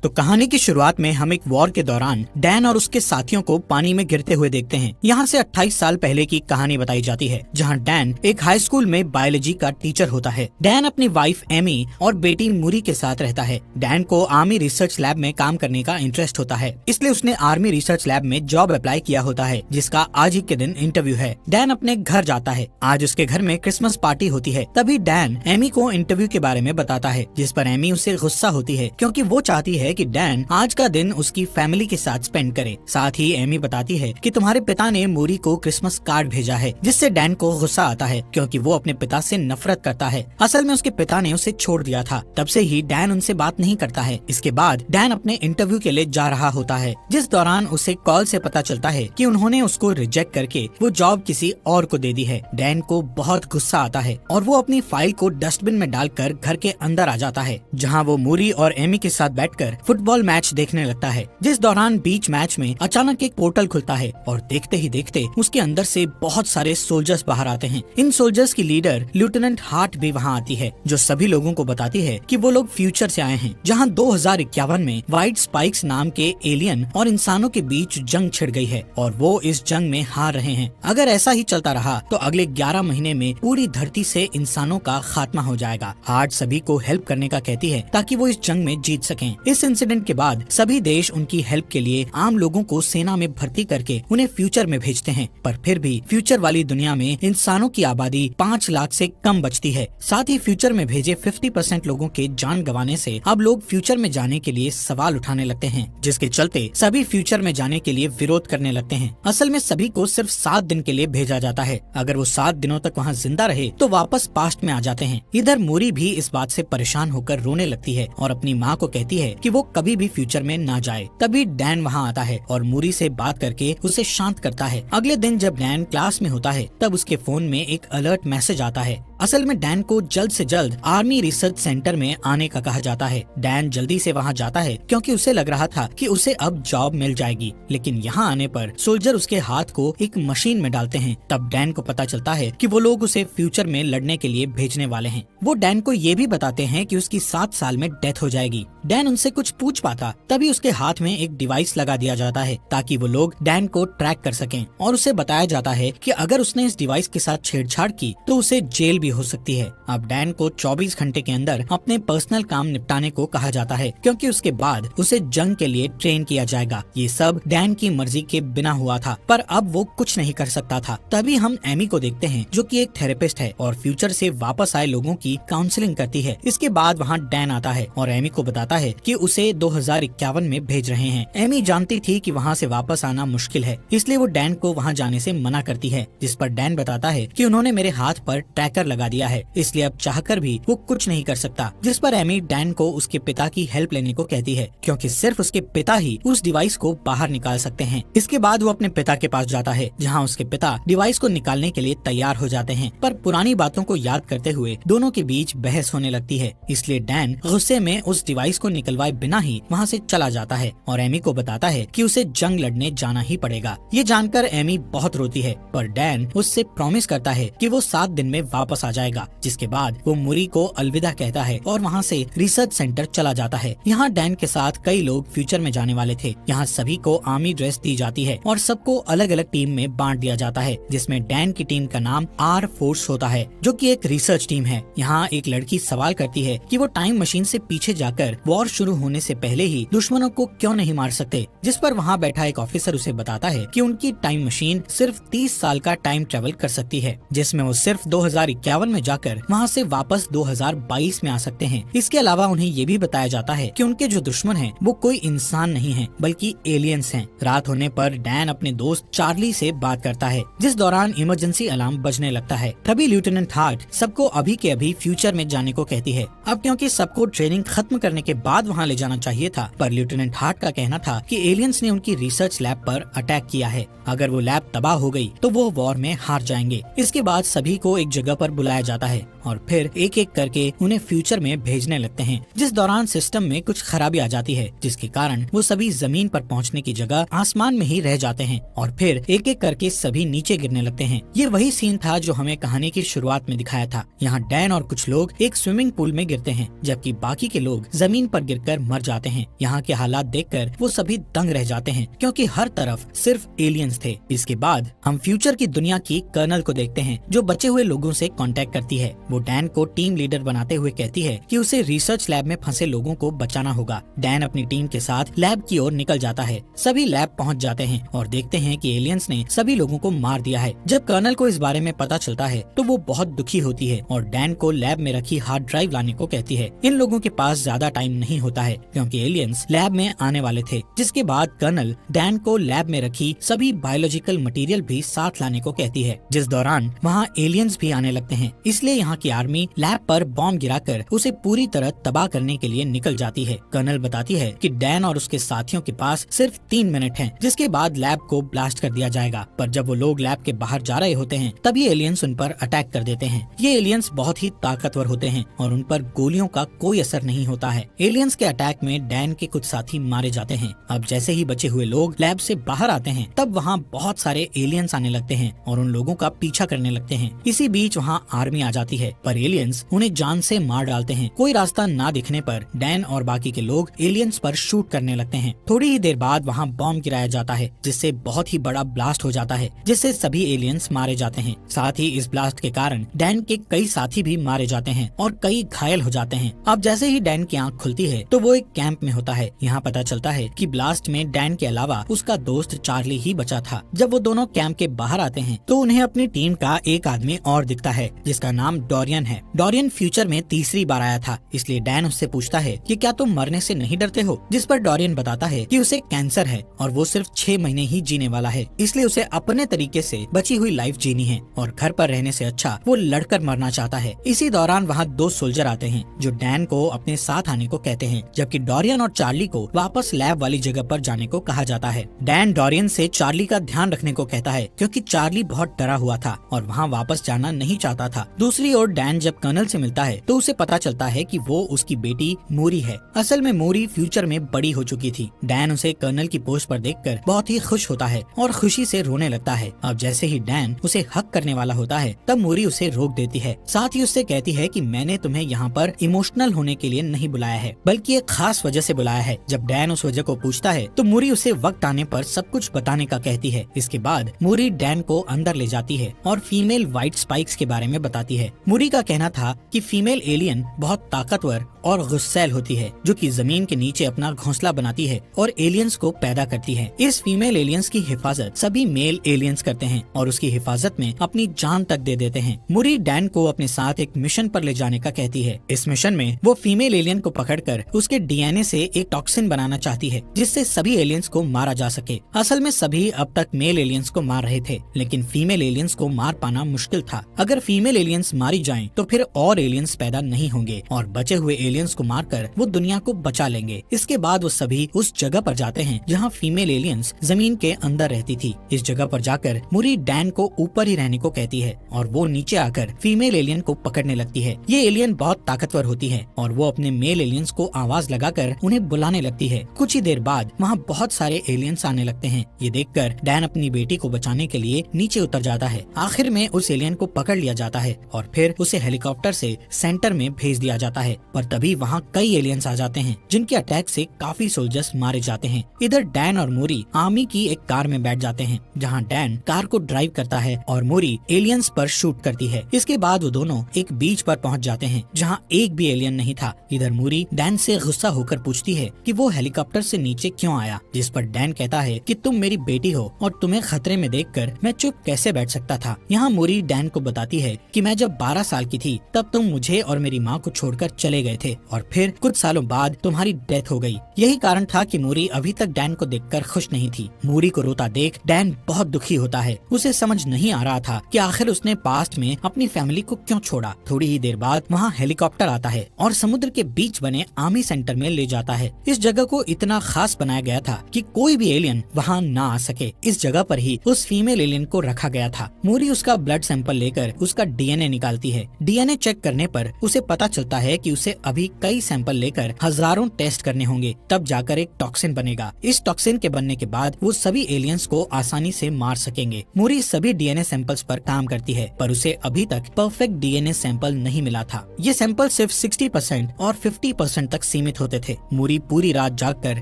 तो कहानी की शुरुआत में हम एक वॉर के दौरान डैन और उसके साथियों को पानी में गिरते हुए देखते हैं। यहाँ से 28 साल पहले की कहानी बताई जाती है, जहाँ डैन एक हाई स्कूल में बायोलॉजी का टीचर होता है। डैन अपनी वाइफ एमी और बेटी मूरी के साथ रहता है। डैन को आर्मी रिसर्च लैब में काम करने का इंटरेस्ट होता है, इसलिए उसने आर्मी रिसर्च लैब में जॉब अप्लाई किया होता है, जिसका आज ही के दिन इंटरव्यू है। डैन अपने घर जाता है। आज उसके घर में क्रिसमस पार्टी होती है। तभी डैन एमी को इंटरव्यू के बारे में बताता है, जिस पर एमी उससे गुस्सा होती है, क्योंकि वो चाहती है कि डैन आज का दिन उसकी फैमिली के साथ स्पेंड करे। साथ ही एमी बताती है कि तुम्हारे पिता ने मूरी को क्रिसमस कार्ड भेजा है, जिससे डैन को गुस्सा आता है, क्योंकि वो अपने पिता से नफरत करता है। असल में उसके पिता ने उसे छोड़ दिया था। तब से ही डैन उनसे बात नहीं करता है। इसके बाद डैन अपने इंटरव्यू के लिए जा रहा होता है, जिस दौरान उसे कॉल से पता चलता है कि उन्होंने उसको रिजेक्ट करके वो जॉब किसी और को दे दी है। डैन को बहुत गुस्सा आता है और वो अपनी फाइल को डस्टबिन में डालकर घर के अंदर आ जाता है, जहाँ वो मूरी और एमी के साथ बैठकर फुटबॉल मैच देखने लगता है। जिस दौरान बीच मैच में अचानक एक पोर्टल खुलता है और देखते ही देखते उसके अंदर से बहुत सारे सोल्जर्स बाहर आते हैं। इन सोल्जर्स की लीडर लेफ्टिनेंट हार्ट भी वहाँ आती है, जो सभी लोगों को बताती है कि वो लोग फ्यूचर से आए हैं, जहाँ 2051 में व्हाइट स्पाइक्स नाम के एलियन और इंसानों के बीच जंग छिड़ गई है और वो इस जंग में हार रहे हैं। अगर ऐसा ही चलता रहा तो अगले 11 महीने में पूरी धरती से इंसानों का खात्मा हो जाएगा। हार्ट सभी को हेल्प करने का कहती है, ताकि वो इस जंग में जीत सकें। इस इंसिडेंट के बाद सभी देश उनकी हेल्प के लिए आम लोगों को सेना में भर्ती करके उन्हें फ्यूचर में भेजते हैं, पर फिर भी फ्यूचर वाली दुनिया में इंसानों की आबादी 5 लाख से कम बचती है। साथ ही फ्यूचर में भेजे 50% लोगों के जान गंवाने से अब लोग फ्यूचर में जाने के लिए सवाल उठाने लगते हैं, जिसके चलते सभी फ्यूचर में जाने के लिए विरोध करने लगते हैं। असल में सभी को सिर्फ 7 दिन के लिए भेजा जाता है। अगर वो 7 दिनों तक वहाँ जिंदा रहे तो वापस पास्ट में आ जाते हैं। इधर मूरी भी इस बात से परेशान होकर रोने लगती है और अपनी माँ को कहती है कि वो कभी भी फ्यूचर में ना जाए। तभी डैन वहाँ आता है और मूरी से बात करके उसे शांत करता है। अगले दिन जब डैन क्लास में होता है, तब उसके फोन में एक अलर्ट मैसेज आता है। असल में डैन को जल्द से जल्द आर्मी रिसर्च सेंटर में आने का कहा जाता है। डैन जल्दी से वहाँ जाता है, क्योंकि उसे लग रहा था कि उसे अब जॉब मिल जाएगी, लेकिन यहाँ आने पर सोल्जर उसके हाथ को एक मशीन में डालते हैं। तब डैन को पता चलता है कि वो लोग उसे फ्यूचर में लड़ने के लिए भेजने वाले हैं। वो डैन को ये भी बताते हैं कि उसकी 7 साल में डेथ हो जाएगी। डैन उनसे कुछ पूछ पाता, तभी उसके हाथ में एक डिवाइस लगा दिया जाता है, ताकि वो लोग डैन को ट्रैक कर सकें, और उसे बताया जाता है कि अगर उसने इस डिवाइस के साथ छेड़छाड़ की तो उसे जेल भी हो सकती है। अब डैन को 24 घंटे के अंदर अपने पर्सनल काम निपटाने को कहा जाता है, क्योंकि उसके बाद उसे जंग के लिए ट्रेन किया जाएगा। ये सब डैन की मर्जी के बिना हुआ था, पर अब वो कुछ नहीं कर सकता था। तभी हम एमी को देखते हैं, जो कि एक थेरेपिस्ट है और फ्यूचर से वापस आए लोगों की काउंसलिंग करती है। इसके बाद वहाँ डैन आता है और एमी को बताता है कि उसे 2051 में भेज रहे हैं। एमी जानती थी कि वहाँ से वापस आना मुश्किल है, इसलिए वो डैन को वहाँ जाने से मना करती है, जिस पर डैन बताता है कि उन्होंने मेरे हाथ पर ट्रैकर लगा दिया है, इसलिए अब चाहकर भी वो कुछ नहीं कर सकता। जिस पर एमी डैन को उसके पिता की हेल्प लेने को कहती है, क्योंकि सिर्फ उसके पिता ही उस डिवाइस को बाहर निकाल सकते हैं। इसके बाद वो अपने पिता के पास जाता है, जहाँ उसके पिता डिवाइस को निकालने के लिए तैयार हो जाते हैं, पर पुरानी बातों को याद करते हुए दोनों के बीच बहस होने लगती है। इसलिए डैन गुस्से में उस डिवाइस को निकलवाए बिना ही वहाँ से चला जाता है और एमी को बताता है कि उसे जंग लड़ने जाना ही पड़ेगा। ये जानकर एमी बहुत रोती है, पर डैन उससे प्रॉमिस करता है कि वो 7 दिन में वापस आ जाएगा। जिसके बाद वो मूरी को अलविदा कहता है और वहाँ से रिसर्च सेंटर चला जाता है। यहाँ डैन के साथ कई लोग फ्यूचर में जाने वाले थे। यहाँ सभी को आर्मी ड्रेस दी जाती है और सबको अलग अलग टीम में बांट दिया जाता है, जिसमें डैन की टीम का नाम आर फोर्स होता है, जो कि एक रिसर्च टीम है। यहाँ एक लड़की सवाल करती है कि वो टाइम मशीन से पीछे जाकर वॉर शुरू होने से पहले ही दुश्मनों को क्यों नहीं मार सकते, जिस पर वहाँ बैठा एक ऑफिसर उसे बताता है कि उनकी टाइम मशीन सिर्फ 30 साल का टाइम ट्रेवल कर सकती है, जिसमें वो सिर्फ 2051 में जाकर वहाँ से वापस 2022 में आ सकते हैं। इसके अलावा उन्हें ये भी बताया जाता है कि उनके जो दुश्मन हैं वो कोई इंसान नहीं है, बल्कि एलियंस हैं। रात होने पर डैन अपने दोस्त चार्ली से बात करता है, जिस दौरान इमरजेंसी अलार्म बजने लगता है। तभी लेफ्टिनेंट हार्ट सबको अभी के अभी फ्यूचर में जाने को कहती है। अब क्योंकि सबको ट्रेनिंग खत्म करने के बाद वहाँ ले जाना चाहिए था, पर लेफ्टिनेंट हार्ट का कहना था कि एलियंस ने उनकी रिसर्च लैब पर अटैक किया है। अगर वो लैब तबाह हो गई तो वो वॉर में हार जाएंगे। इसके बाद सभी को एक जगह पर बुलाया जाता है और फिर एक एक करके उन्हें फ्यूचर में भेजने लगते हैं, जिस दौरान सिस्टम में कुछ खराबी आ जाती है, जिसके कारण वो सभी जमीन पर पहुंचने की जगह आसमान में ही रह जाते हैं और फिर एक एक करके सभी नीचे गिरने लगते हैं। ये वही सीन था जो हमें कहानी की शुरुआत में दिखाया था। यहाँ डैन और कुछ लोग एक स्विमिंग पूल में गिरते हैं, जबकि बाकी के लोग जमीन पर गिरकर मर जाते हैं। यहाँ के हालात देखकर वो सभी दंग रह जाते हैं, क्योंकि हर तरफ सिर्फ एलियंस थे। इसके बाद हम फ्यूचर की दुनिया की कर्नल को देखते हैं, जो बचे हुए लोगों से कांटेक्ट करती है। वो डैन को टीम लीडर बनाते हुए कहती है कि उसे रिसर्च लैब में फंसे लोगों को बचाना होगा। डैन अपनी टीम के साथ लैब की ओर निकल जाता है। सभी लैब पहुंच जाते हैं और देखते हैं कि एलियंस ने सभी लोगों को मार दिया है। जब कर्नल को इस बारे में पता चलता है तो वो बहुत दुखी होती है और डैन को लैब में रखी हार्ड ड्राइव लाने को कहती है। इन लोगों के पास ज्यादा टाइम नहीं होता है, क्योंकि एलियंस लैब में आने वाले थे। जिसके बाद कर्नल डैन को लैब में रखी सभी बायोलॉजिकल मटेरियल भी साथ लाने को कहती है, जिस दौरान वहाँ एलियंस भी आने लगते हैं। इसलिए यहाँ की आर्मी लैब पर बॉम्ब गिराकर उसे पूरी तरह तबाह करने के लिए निकल जाती है। कर्नल बताती है कि डैन और उसके साथियों के पास सिर्फ 3 मिनट हैं, जिसके बाद लैब को ब्लास्ट कर दिया जाएगा। पर जब वो लोग लैब के बाहर जा रहे होते हैं, तभी एलियंस उन पर अटैक कर देते हैं। ये एलियंस बहुत ही ताकतवर होते हैं और उन पर गोलियों का कोई असर नहीं होता है। एलियंस के अटैक में डैन के कुछ साथी मारे जाते हैं। अब जैसे ही बचे हुए लोग लैब से बाहर आते हैं, तब वहाँ बहुत सारे एलियंस आने लगते हैं और उन लोगों का पीछा करने लगते हैं। इसी बीच वहाँ आर्मी आ जाती है, पर एलियंस उन्हें जान से मार डालते हैं। कोई रास्ता ना दिखने पर डैन और बाकी के लोग एलियंस पर शूट करने लगते हैं। थोड़ी ही देर बाद वहाँ बॉम्ब गिराया जाता है, जिससे बहुत ही बड़ा ब्लास्ट हो जाता है, जिससे सभी एलियंस मारे जाते हैं। साथ ही इस ब्लास्ट के कारण डैन के कई साथी भी मारे जाते हैं और कई घायल हो जाते हैं। अब जैसे ही डैन की आंख खुलती है तो वो एक कैंप में होता है। यहाँ पता चलता है कि ब्लास्ट में डैन के अलावा उसका दोस्त चार्ली ही बचा था। जब वो दोनों कैंप के बाहर आते हैं तो उन्हें अपनी टीम का एक आदमी और दिखता है, जिसका नाम डोरियन है। डोरियन फ्यूचर में तीसरी बार आया था, इसलिए डैन उससे पूछता है कि क्या तुम मरने से नहीं डरते हो, जिस पर डोरियन बताता है कि उसे कैंसर है और वो सिर्फ 6 महीने ही जीने वाला है, इसलिए उसे अपने तरीके से बची हुई लाइफ जीनी है और घर पर रहने से अच्छा वो लड़कर मरना चाहता है। इसी दौरान वहाँ 2 सोल्जर आते हैं जो डैन को अपने साथ आने को कहते हैं, जबकि डोरियन और चार्ली को वापस लैब वाली जगह पर जाने को कहा जाता है। डैन डोरियन से चार्ली का ध्यान रखने को कहता है, क्योंकि चार्ली बहुत डरा हुआ था और वहाँ वापस जाना नहीं चाहता था। दूसरी ओर डैन जब कर्नल से मिलता है तो उसे पता चलता है कि वो उसकी बेटी मोरी है। असल में मोरी फ्यूचर में बड़ी हो चुकी थी। डैन उसे कर्नल की पोस्ट पर देखकर बहुत ही खुश होता है और खुशी से रोने लगता है। अब जैसे ही डैन उसे हक करने वाला होता है, तब मोरी उसे रोक देती है। साथ ही उससे कहती है कि मैंने तुम्हें यहाँ पर इमोशनल होने के लिए नहीं बुलाया है, बल्कि एक खास वजह से बुलाया है। जब डैन उस वजह को पूछता है तो मोरी उसे वक्त आने पर सब कुछ बताने का कहती है। इसके बाद मोरी डैन को अंदर ले जाती है और फीमेल व्हाइट स्पाइक्स के बारे में बताती है। मोरी का कहना था कि फीमेल एलियन बहुत ताकतवर और गुस्सैल होती है, जो कि जमीन के नीचे अपना घोंसला बनाती है और एलियंस को पैदा करती है। इस फीमेल एलियंस की हिफाजत सभी मेल एलियंस करते हैं और उसकी हिफाजत में अपनी जान तक दे देते हैं। मुरी डैन को अपने साथ एक मिशन पर ले जाने का कहती है। इस मिशन में वो फीमेल एलियन को पकड़कर उसके डीएनए से एक टॉक्सिन बनाना चाहती है, जिससे सभी एलियंस को मारा जा सके। असल में सभी अब तक मेल एलियंस को मार रहे थे, लेकिन फीमेल एलियंस को मार पाना मुश्किल था। अगर फीमेल एलियंस मारी जाएं, तो फिर और एलियंस पैदा नहीं होंगे और बचे हुए एलियंस को मारकर वो दुनिया को बचा लेंगे। इसके बाद वो सभी उस जगह पर जाते हैं जहाँ फीमेल एलियंस जमीन के अंदर रहती थी। इस जगह पर जाकर मुरी डैन को ऊपर ही रहने को कहती है और वो नीचे आकर फीमेल एलियन को पकड़ने लगती है। ये एलियन बहुत ताकतवर होती है और वो अपने मेल एलियंस को आवाज लगाकर उन्हें बुलाने लगती है। कुछ ही देर बाद वहाँ बहुत सारे एलियंस आने लगते हैं। ये देखकर डैन अपनी बेटी को बचाने के लिए नीचे उतर जाता है। आखिर में उस एलियन को पकड़ लिया जाता है और फिर उसे हेलीकॉप्टर से सेंटर में भेज दिया जाता है। पर तभी वहाँ कई एलियंस आ जाते हैं, जिनके अटैक से काफी सोल्जर्स मारे जाते हैं। इधर डैन और मोरी आर्मी की एक कार में बैठ जाते हैं, जहाँ डैन कार को ड्राइव करता है और मोरी एलियंस पर शूट करती है। इसके बाद वो दोनों एक बीच पर पहुँच जाते हैं, जहाँ एक भी एलियन नहीं था। इधर मोरी डैन से गुस्सा होकर पूछती है कि वो हेलीकॉप्टर से नीचे क्यों आया, जिस पर डैन कहता है कि तुम मेरी बेटी हो और तुम्हें खतरे में देखकर मैं चुप कैसे बैठ सकता था। यहाँ मोरी डैन को बताती है कि मैं जब 12 साल की थी तब तुम मुझे और मेरी माँ को छोड़कर चले गए थे और फिर कुछ सालों बाद तुम्हारी डेथ हो गई। यही कारण था कि मोरी अभी तक डैन को देखकर खुश नहीं थी। मोरी को रोता देख डैन बहुत दुखी होता है। उसे समझ नहीं आ रहा था कि आखिर उसने पास्ट में अपनी फैमिली को क्यों छोड़ा। थोड़ी ही देर बाद वहाँ हेलीकॉप्टर आता है और समुद्र के बीच बने आर्मी सेंटर में ले जाता है। इस जगह को इतना खास बनाया गया था कि कोई भी एलियन वहाँ ना आ सके। इस जगह पर ही उस फीमेल एलियन को रखा गया था। मोरी उसका ब्लड सैंपल लेकर उसका डीएनए निकालती है। डीएनए चेक करने पर उसे पता चलता है कि उसे अभी कई सैंपल लेकर हजारों टेस्ट करने होंगे, तब जाकर एक टॉक्सिन बनेगा। इस टॉक्सिन के बनने के बाद वो सभी एलियंस को आसानी से मार सकेंगे। मूरी सभी डीएनए सैंपल्स पर काम करती है, पर उसे अभी तक परफेक्ट डीएनए सैंपल नहीं मिला था। ये सैंपल सिर्फ 60% और 50% तक सीमित होते थे। मूरी पूरी रात जागकर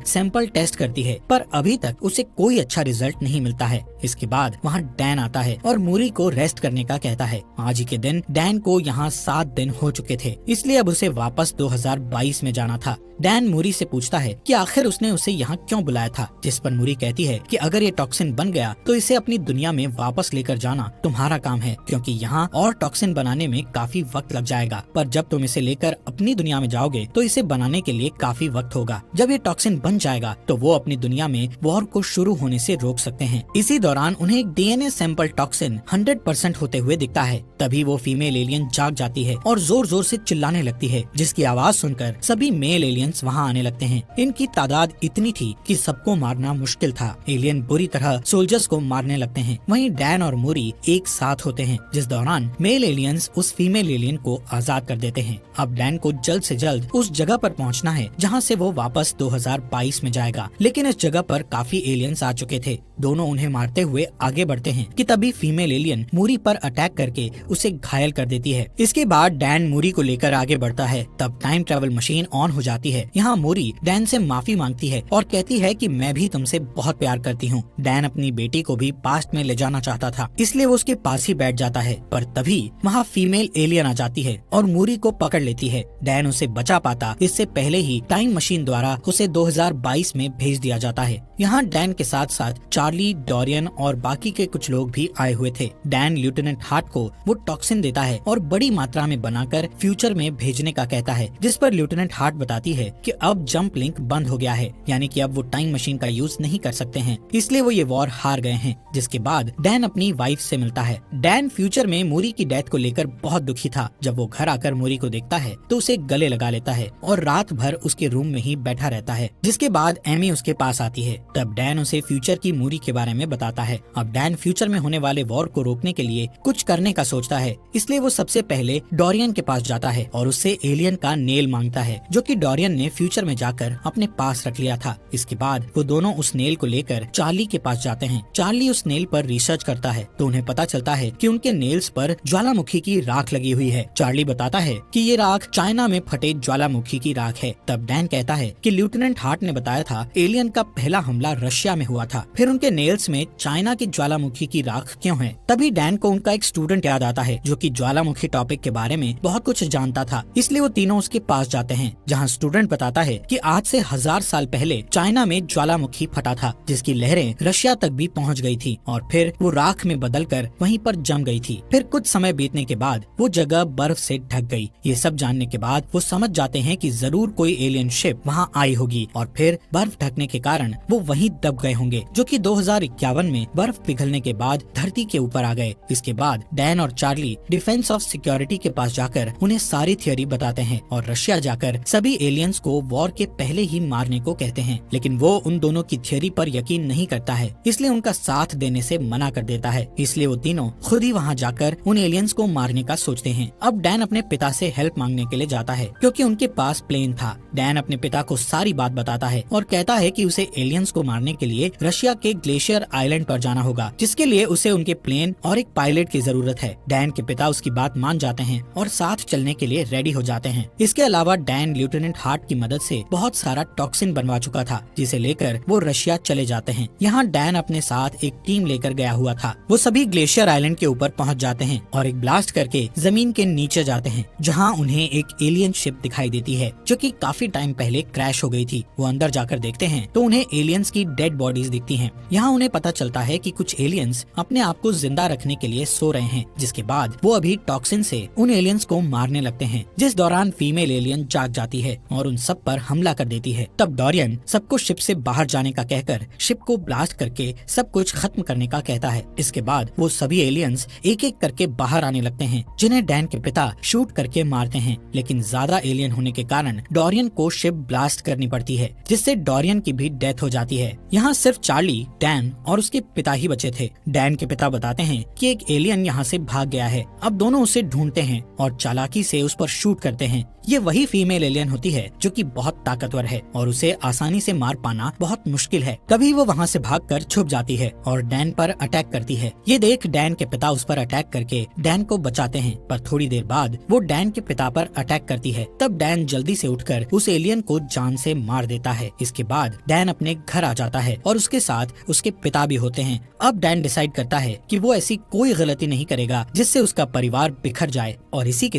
सैंपल टेस्ट करती है, पर अभी तक उसे कोई अच्छा रिजल्ट नहीं मिलता है। इसके बाद वहाँ डैन आता है और मूरी को रेस्ट करने का कहता है। आज ही के दिन डैन को यहाँ 7 दिन हो चुके थे, इसलिए अब उसे वापस 2022 में जाना था। डैन मूरी से पूछता है कि आखिर उसने उसे यहाँ क्यों बुलाया था, जिस पर मूरी कहती है कि अगर ये टॉक्सिन बन गया तो इसे अपनी दुनिया में वापस लेकर जाना तुम्हारा काम है, क्योंकि यहाँ और टॉक्सिन बनाने में काफी वक्त लग जाएगा। पर जब तुम इसे लेकर अपनी दुनिया में जाओगे तो इसे बनाने के लिए काफी वक्त होगा। जब ये टॉक्सिन बन जाएगा तो वो अपनी दुनिया में वॉर को शुरू होने से रोक सकते हैं। इसी दौरान उन्हें एक डीएनए सैंपल टॉक्सिन 100% होते हुए दिखता है। तभी वो फीमेल एलियन जाग जाती है और जोर जोर से चिल्लाने लगती है, जिसकी आवाज सुनकर सभी मेल एलियंस वहाँ आने लगते हैं। इनकी तादाद इतनी थी कि सबको मारना मुश्किल था। एलियन बुरी तरह सोल्जर्स को मारने लगते हैं। वहीं डैन और मूरी एक साथ होते हैं, जिस दौरान मेल एलियंस उस फीमेल एलियन को आजाद कर देते हैं। अब डैन को जल्द से जल्द उस जगह पर पहुंचना है जहां से वो वापस 2022 में जाएगा, लेकिन इस जगह पर काफी एलियंस आ चुके थे। दोनों उन्हें मारते हुए आगे बढ़ते हैं कि तभी फीमेल एलियन मूरी पर अटैक करके उसे घायल कर देती है। इसके बाद डैन मूरी को लेकर आगे बढ़ता है। तब टाइम ट्रेवल मशीन ऑन हो जाती है। यहाँ मूरी डैन से माफी मांगती है और कहती है कि मैं भी तुमसे बहुत प्यार करती हूँ। डैन अपनी बेटी को भी पास्ट में ले जाना चाहता था, इसलिए वो उसके पास ही बैठ जाता है। पर तभी वहाँ फीमेल एलियन आ जाती है और मूरी को पकड़ लेती है। डैन उसे बचा पाता इससे पहले ही टाइम मशीन द्वारा उसे 2022 में भेज दिया जाता है। यहाँ डैन के साथ साथ चार्ली, डोरियन और बाकी के कुछ लोग भी आए हुए थे। डैन लेफ्टिनेंट हार्ट को वो टॉक्सिन देता है और बड़ी मात्रा में बनाकर फ्यूचर में भेजने का कहता है, जिस पर लेफ्टिनेंट हार्ट बताती है कि अब जंप लिंक बंद हो गया है, यानी कि अब वो टाइम मशीन का यूज नहीं कर सकते हैं, इसलिए वो ये वॉर हार गए हैं। जिसके बाद डैन अपनी वाइफ से मिलता है। डैन फ्यूचर में मूरी की डेथ को लेकर बहुत दुखी था। जब वो घर आकर मूरी को देखता है तो उसे गले लगा लेता है और रात भर उसके रूम में ही बैठा रहता है। जिसके बाद एमी उसके पास आती है। तब डैन उसे फ्यूचर की मूरी के बारे में बताता है। अब डैन फ्यूचर में होने वाले वॉर को रोकने के लिए कुछ करने का सोचता है, इसलिए वो सबसे पहले डोरियन के पास जाता है और उससे एलियन का नेल मांगता है, जो कि डोरियन ने फ्यूचर में जाकर अपने पास रख लिया था। इसके बाद वो दोनों उस नेल को लेकर चार्ली के पास जाते हैं। चार्ली उस नेल पर रिसर्च करता है तो उन्हें पता चलता है कि उनके नेल्स पर ज्वालामुखी की राख लगी हुई है। चार्ली बताता है कि ये राख चाइना में फटे ज्वालामुखी की राख है। तब डैन कहता है कि लेफ्टिनेंट हार्ट ने बताया था एलियन का पहला हमला रशिया में हुआ था, फिर उनके नेल्स में चाइना की ज्वालामुखी की राख क्यों है। तभी डैन को उनका एक स्टूडेंट याद आता है जो कि ज्वालामुखी टॉपिक के बारे में बहुत कुछ जानता था, इसलिए वो तीनों उसके पास जाते हैं, जहाँ स्टूडेंट बताता है कि आज से 1000 साल पहले चाइना में ज्वालामुखी फटा था, जिसकी लहरें रशिया तक भी पहुँच गयी थी और फिर वो राख में बदलकर वहीं पर जम गई थी। फिर कुछ समय बीतने के बाद वो जगह बर्फ से ढक गई। ये सब जानने के बाद वो समझ जाते हैं कि जरूर कोई एलियन शिप वहाँ आई होगी और फिर बर्फ ढकने के कारण वो वहीं दब गए होंगे, जो कि 2051 में बर्फ पिघलने के बाद धरती के ऊपर आ गए। इसके बाद डैन और चार्ली डिफेंस ऑफ सिक्योरिटी के पास जाकर उन्हें सारी थियोरी बताते हैं और रशिया जाकर सभी एलियंस को वॉर के पहले ही मारने को कहते हैं, लेकिन वो उन दोनों की थियोरी पर यकीन नहीं करता है, इसलिए उनका साथ देने से मना कर देता है। इसलिए वो तीनों खुद ही वहाँ जाकर उन एलियंस को मारने का सोचते हैं। अब डैन अपने पिता से हेल्प मांगने के लिए जाता है, क्योंकि उनके पास प्लेन था। डैन अपने पिता को सारी बात बताता है और कहता है कि उसे एलियंस को मारने के लिए रशिया के ग्लेशियर आइलैंड पर जाना होगा, जिसके लिए उसे उनके प्लेन और एक पायलट की जरूरत है। डैन के पिता उसकी बात मान जाते हैं और साथ चलने के लिए रेडी हो जाते हैं। इसके अलावा डैन लेफ्टिनेंट हार्ट की मदद से बहुत सारा टॉक्सिन बनवा चुका था, जिसे लेकर वो रशिया चले जाते हैं। यहाँ डैन अपने साथ एक टीम लेकर गया हुआ था। वो सभी ग्लेशियर आइलैंड के ऊपर पहुँच जाते हैं और एक ब्लास्ट करके जमीन के नीचे जाते हैं, जहाँ उन्हें एक एलियन शिप दिखाई देती है, जो कि काफी टाइम पहले क्रैश हो गई थी। वो अंदर जाकर देखते हैं तो उन्हें एलियंस की डेड बॉडीज दिखती हैं। यहाँ उन्हें पता चलता है कि कुछ एलियंस अपने आप को जिंदा रखने के लिए सो रहे हैं, जिसके बाद वो अभी टॉक्सिन से उन एलियंस को मारने लगते हैं, जिस दौरान फीमेल एलियन जाग जाती है और उन सब पर हमला कर देती है। तब डोरियन सबको शिप से बाहर जाने का कहकर शिप को ब्लास्ट करके सब कुछ खत्म करने का कहता है। इसके बाद वो सभी एलियंस एक एक करके बाहर आने लगते हैं, जिन्हें डैन के पिता शूट करके मारते हैं, लेकिन ज्यादा एलियन होने के कारण डोरियन को शिप ब्लास्ट करनी पड़ती है, जिससे डोरियन की भी डेथ हो जाती है। यहाँ सिर्फ चार्ली, डैन और उसके पिता ही बचे थे। डैन के पिता बताते हैं कि एक एलियन यहाँ से भाग गया है। अब दोनों उसे ढूंढते हैं और चालाकी से उस पर शूट करते हैं। ये वही फीमेल एलियन होती है जो कि बहुत ताकतवर है और उसे आसानी से मार पाना बहुत मुश्किल है। कभी वो वहाँ से भागकर छुप जाती है और डैन पर अटैक करती है। ये देख डैन के पिता उस पर अटैक करके डैन को बचाते हैं, पर थोड़ी देर बाद वो डैन के पिता पर अटैक करती है। तब डैन जल्दी से उठकर उस एलियन को जान से मार देता है। इसके बाद डैन अपने घर आ जाता है और उसके साथ उसके पिता भी होते हैं। अब डैन डिसाइड करता है कि वो ऐसी कोई गलती नहीं करेगा जिससे उसका परिवार बिखर जाए और इसी के